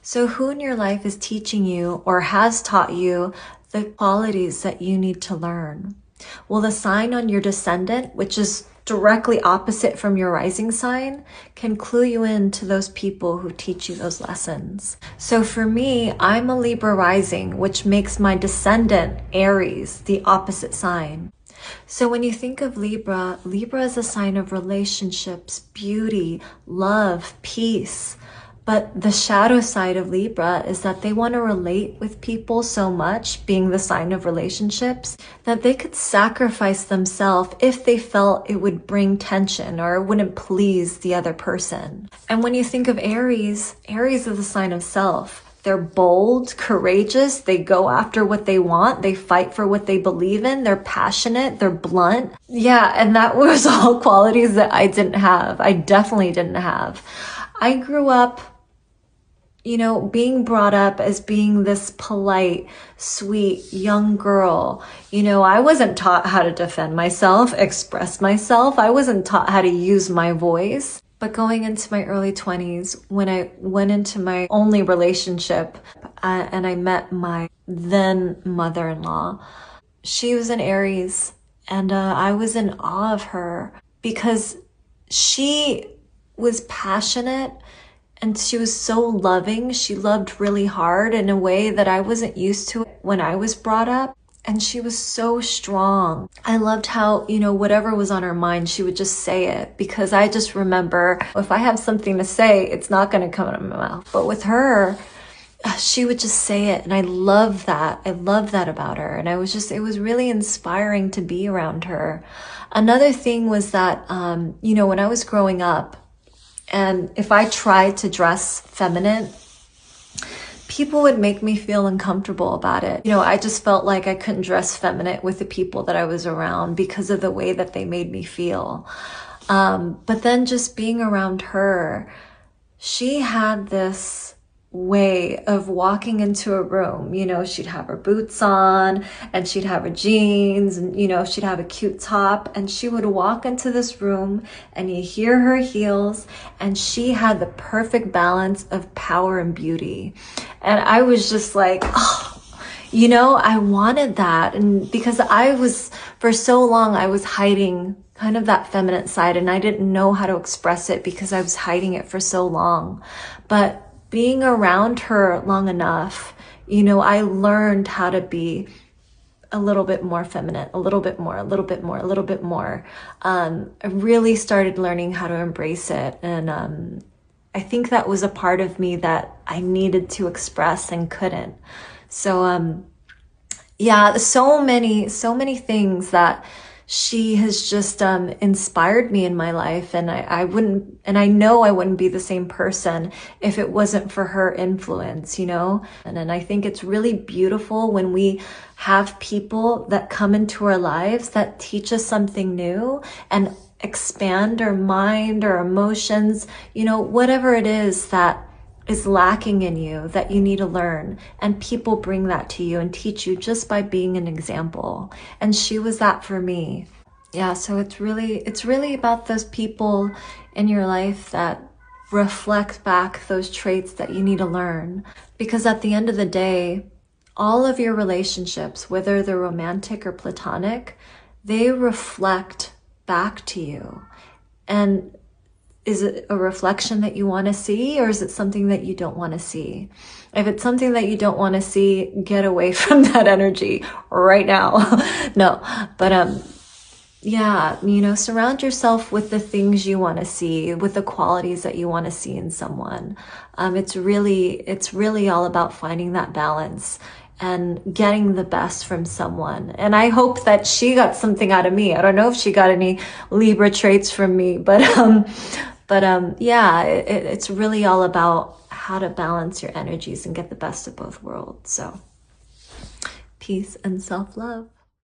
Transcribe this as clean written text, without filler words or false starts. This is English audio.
So who in your life is teaching you or has taught you the qualities that you need to learn? Well, the sign on your descendant, which is directly opposite from your rising sign, can clue you in to those people who teach you those lessons. So for me, I'm a Libra rising, which makes my descendant Aries the opposite sign. So when you think of Libra, Libra is a sign of relationships, beauty, love, peace. But the shadow side of Libra is that they want to relate with people so much, being the sign of relationships, that they could sacrifice themselves if they felt it would bring tension or it wouldn't please the other person. And when you think of Aries, Aries is a sign of self. They're bold, courageous, they go after what they want, they fight for what they believe in, they're passionate, they're blunt. Yeah, and that was all qualities that I didn't have. I definitely didn't have. I grew up, being brought up as being this polite, sweet, young girl. I wasn't taught how to defend myself, express myself. I wasn't taught how to use my voice. But going into my early 20s, when I went into my only relationship and I met my then mother-in-law, she was an Aries, and I was in awe of her because she was passionate and she was so loving. She loved really hard in a way that I wasn't used to when I was brought up. And she was so strong. I loved how, whatever was on her mind, she would just say it, because I just remember if I have something to say, it's not going to come out of my mouth. But with her, she would just say it. And I love that. I love that about her. And it was really inspiring to be around her. Another thing was that, when I was growing up, and if I tried to dress feminine, people would make me feel uncomfortable about it. I just felt like I couldn't dress feminine with the people that I was around because of the way that they made me feel. But then just being around her, she had this way of walking into a room. She'd have her boots on and she'd have her jeans and, she'd have a cute top, and she would walk into this room and you hear her heels, and she had the perfect balance of power and beauty. And I was just like, I wanted that. And because for so long, I was hiding kind of that feminine side, and I didn't know how to express it because I was hiding it for so long. But being around her long enough, I learned how to be a little bit more feminine, a little bit more. I really started learning how to embrace it. And I think that was a part of me that I needed to express and couldn't. So, so many things that she has just inspired me in my life, and I know I wouldn't be the same person if it wasn't for her influence, And I think it's really beautiful when we have people that come into our lives that teach us something new and expand our mind, our emotions, whatever it is that is lacking in you that you need to learn, and people bring that to you and teach you just by being an example. And she was that for me. Yeah, so it's really about those people in your life that reflect back those traits that you need to learn. Because at the end of the day, all of your relationships, whether they're romantic or platonic, they reflect back to you. And is it a reflection that you want to see, or is it something that you don't want to see? If it's something that you don't want to see, get away from that energy right now. No, but surround yourself with the things you want to see, with the qualities that you want to see in someone. It's really all about finding that balance and getting the best from someone. And I hope that she got something out of me. I don't know if she got any Libra traits from me, but it's really all about how to balance your energies and get the best of both worlds. So peace and self-love.